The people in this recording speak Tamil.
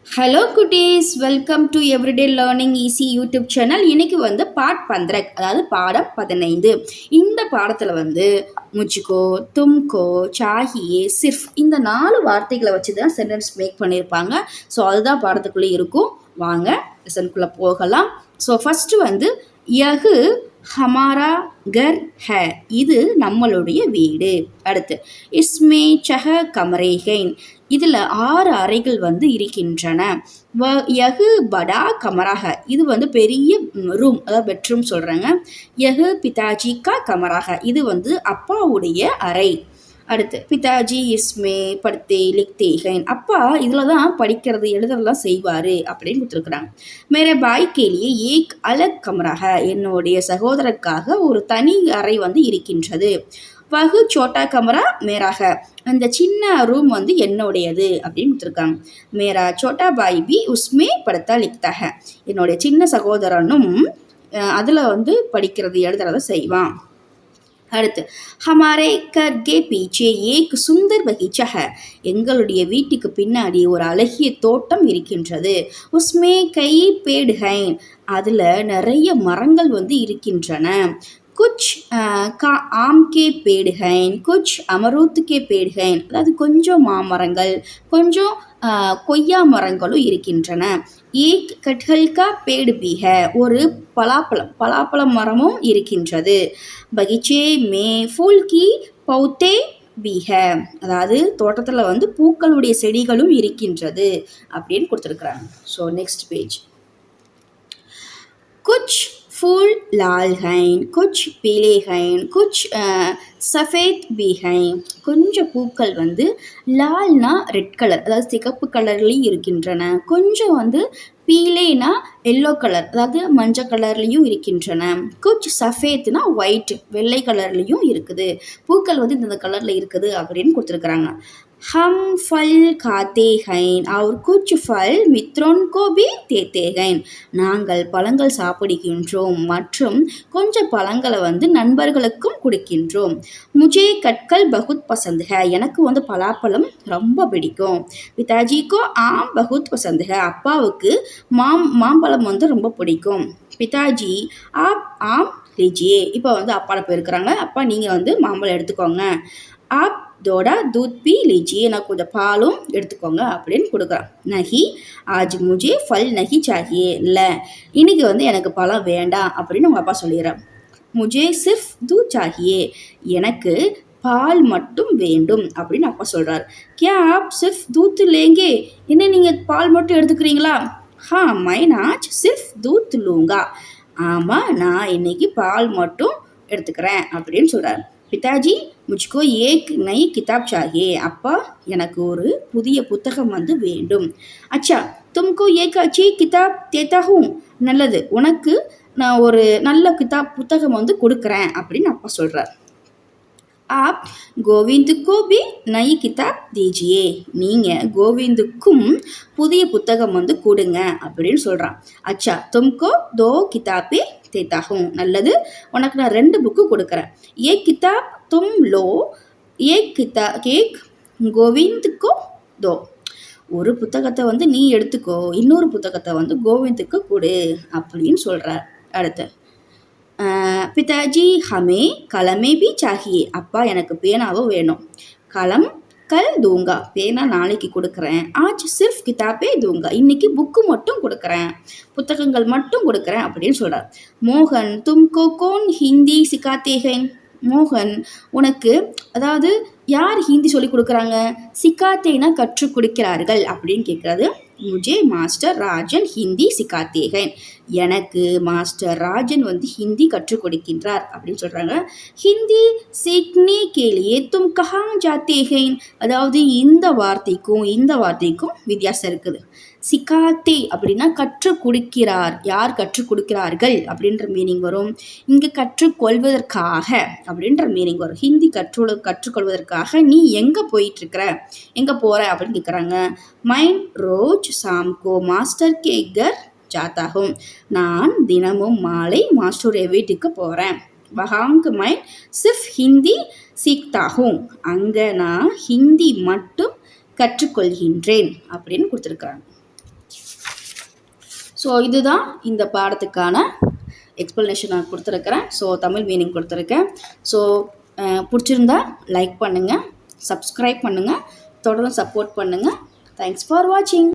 ஹலோ குட்டீஸ், welcome to everyday learning easy YouTube channel. இன்னைக்கு வந்து பார்ட் 15, அதாவது பாடம் 15. இந்த பாடத்தில் வந்து முஜ்கோ, தும்கோ, சாஹியே, சிர்ஃப் இந்த 4 வார்த்தைகளை வச்சு தான் சென்டென்ஸ் மேக் பண்ணியிருப்பாங்க. ஸோ அதுதான் பாடத்துக்குள்ளே இருக்கும். வாங்க லெசனுக்குள்ளே போகலாம். ஸோ ஃபஸ்ட்டு வந்து யஹு ஹமாரா கர் ஹை, இது நம்மளுடைய வீடு. அடுத்து இஸ்மே சஹ கமரேகைன், இதில் 6 அறைகள் வந்து இருக்கின்றன. யஹு படா கமராக, இது வந்து பெரிய ரூம், அதாவது பெட்ரூம் சொல்கிறாங்க. யஹு பிதாஜி கா கமராக, இது வந்து அப்பாவுடைய அறை. அடுத்து பிதாஜி இஸ்மே படுத்தே லிக்தேகைன், அப்பா இதில் தான் படிக்கிறது எழுதுறதுலாம் செய்வார் அப்படின்னு கொடுத்துருக்குறாங்க. மேரே பாய் கேலியே ஏக் அலக் கமராக, என்னுடைய சகோதரருக்காக ஒரு தனி அறை வந்து இருக்கின்றது. வகு சோட்டா கமரா மேராக, அந்த சின்ன ரூம் வந்து என்னுடையது அப்படின்னு கொடுத்துருக்காங்க. மேரா சோட்டா பாய் பி உஸ்மே படுத்தா லிக்தாக, என்னுடைய சின்ன சகோதரனும் அதில் வந்து படிக்கிறது எழுதுறத செய்வான். அடுத்து ஹமாரே கர்கே பீச்சே ஏக் சுந்தர் பகீச்சா ஹை, எங்களுடைய வீட்டுக்கு பின்னாடி ஒரு அழகிய தோட்டம் இருக்கின்றது. உஸ்மே கை பேடு ஹைன், அதில் நிறைய மரங்கள் வந்து இருக்கின்றன. குச் ஆம் கே பேடு ஹைன், குச் அமரூத் கே பேடு ஹைன், அதாவது கொஞ்சம் மாமரங்கள் கொஞ்சம் கொய்யா மரங்களும் இருக்கின்றன. ஏக் கட்ஹல் கா பேடு பி ஹை, ஒரு பலாப்பழம் மரமும் இருக்கின்றது. பகிச்சே மே ஃபூல் கி பௌத்தே பி ஹை, அதாவது தோட்டத்தில் வந்து பூக்களுடைய செடிகளும் இருக்கின்றது அப்படின்னு கொடுத்துருக்குறாங்க. So next page. குச் फूल लाल हैं, कुछ पीले हैं, कुछ சஃபேத் பீஹை, கொஞ்சம் பூக்கள் வந்து லால்னா ரெட் கலர், அதாவது சிகப்பு கலர்லேயும் இருக்கின்றன. கொஞ்சம் வந்து பீலேனா எல்லோ கலர், அதாவது மஞ்சள் கலர்லேயும் இருக்கின்றன. குச் சஃபேத்னா ஒயிட், வெள்ளை கலர்லேயும் இருக்குது. பூக்கள் வந்து இந்த கலரில் இருக்குது அப்படின்னு கொடுத்துருக்குறாங்க. हम फल खाते हैं और कुछ फल मित्रों को भी देते हैं, நாங்கள் பழங்கள் சாப்பிடுகின்றோம் மற்றும் கொஞ்சம் பழங்களை வந்து நண்பர்களுக்கும் கொடுக்கின்றோம். முஜே கட்கல் பகுத் பசந்த் ஹை, எனக்கு வந்து பலாப்பழம் ரொம்ப பிடிக்கும். பிதாஜிக்கோ ஆம் பகுத் பசந்த் ஹை, அப்பாவுக்கு மாம்பழம் வந்து ரொம்ப பிடிக்கும். பிதாஜி ஆப் ஆம் லிஜியே, இப்போ வந்து அப்பாட போயிருக்கிறாங்க. அப்பா நீங்கள் வந்து மாம்பழம் எடுத்துக்கோங்க. ஆப் தோடா தூத் பி லிஜியே, நான் கொஞ்சம் பாலும் எடுத்துக்கோங்க அப்படின்னு கொடுக்குறான். நஹி ஆஜ் முஜே ஃபல் நஹி சாஹியே, இல்லை இன்னைக்கு வந்து எனக்கு பழம் வேண்டாம் அப்படின்னு உங்கள் அப்பா சொல்லிடுறான். முஜே சிர்ஃப் தூத் சாஹியே, எனக்கு பால் மட்டும் வேண்டும் அப்படின்னு அப்பா சொல்கிறார். கியா ஆப் சிர்ஃப் தூத் லேங்கே, என்ன நீங்கள் பால் மட்டும் எடுத்துக்கிறீங்களா? ஹா மை நாச் சிர்ஃப் தூத் லூங்கா, ஆமாம் நான் இன்னைக்கு பால் மட்டும் எடுத்துக்கிறேன் அப்படின்னு சொல்கிறார். பிதாஜி முஜ்கோ ஏக் நய் கிதாப் சாஹியே, அப்பா எனக்கு ஒரு புதிய புத்தகம் வந்து வேண்டும். அச்சா தும்கோ ஏக் அச்சி கிதாப் தேத்தா ஹூ, நல்லது உனக்கு நான் ஒரு நல்ல புத்தகம் வந்து கொடுக்குறேன் அப்படின்னு அப்பா சொல்கிறார். ஆப் கோவிந்துக்கோ பி நய் கிதாப் தீஜியே, நீங்கள் கோவிந்துக்கும் புதிய புத்தகம் வந்து கொடுங்க அப்படின்னு சொல்கிறான். அச்சா தும்கோ தோ கிதாபே தேத்தாகும், நல்லது உனக்கு நான் 2 புக்கு கொடுக்குறேன். ஏ கிதாப் தும் லோ, ஏக் கோவிந்துக்கோ தோ, ஒரு புத்தகத்தை வந்து நீ எடுத்துக்கோ, இன்னொரு புத்தகத்தை வந்து கோவிந்துக்கு கொடு அப்படின்னு சொல்கிறார். அடுத்து பிதாஜி ஹமே கலமே பி சாஹியே, அப்பா எனக்கு பேனாவும் வேணும். கலம் கல் தூங்கா, பேனா நாளைக்கு கொடுக்குறேன். ஆஜ் சிர்ஃப் கிதாபே தூங்கா, இன்னைக்கு புக்கு மட்டும் கொடுக்குறேன், புத்தகங்கள் மட்டும் கொடுக்குறேன் அப்படின்னு சொல்கிறார். மோகன் தும்கோ கோன் ஹிந்தி சிக்காத்தேகன், மோகன் உனக்கு அதாவது யார் ஹிந்தி சொல்லி கொடுக்குறாங்க? சிக்காத்தேனா கற்றுக் கொடுக்கிறார்கள் அப்படின்னு கேட்குறது. முஜே மாஸ்டர் ராஜன் ஹிந்தி சிக்காத்தேகன், எனக்கு மாஸ்டர் ராஜன் வந்து ஹிந்தி கற்றுக் கொடுக்கின்றார் அப்படின்னு சொல்கிறாங்க. ஹிந்தி சீக்னே கேலியே தும் கஹா ஜாத்தேகன், அதாவது இந்த வார்த்தைக்கும் வித்தியாசம் இருக்குது. சிக்காத்தே அப்படின்னா கற்றுக் கொடுக்கிறார், யார் கற்றுக் கொடுக்கிறார்கள் அப்படின்ற மீனிங் வரும். இங்கே கற்றுக்கொள்வதற்காக அப்படின்ற மீனிங் வரும். ஹிந்தி கற்றுக்கொள்வதற்காக நீ எங்கே போயிட்டுருக்கிற, எங்கே போகிற அப்படின்னு கேட்குறாங்க. மைன் ரோஜ் சாம்கோ மாஸ்டர் கே கர் ஜாத்தாகும், நான் தினமும் மாலை மாஸ்டருடைய வீட்டுக்கு போகிறேன். வஹாங்க் மைன் சிர்ஃப் ஹிந்தி சீக்தாகும், அங்கே நான் ஹிந்தி மட்டும் கற்றுக்கொள்கின்றேன் அப்படின்னு கொடுத்துருக்குறாங்க. ஸோ இதுதான் இந்த பாடத்துக்கான எக்ஸ்ப்ளனேஷன் நான் கொடுத்துருக்குறேன். ஸோ தமிழ் மீனிங் கொடுத்துருக்கேன். ஸோ பிடிச்சிருந்தா லைக் பண்ணுங்கள், சப்ஸ்கிரைப் பண்ணுங்கள், தொடர்ந்து சப்போர்ட் பண்ணுங்கள். தேங்க்ஸ் ஃபார் வாட்சிங்.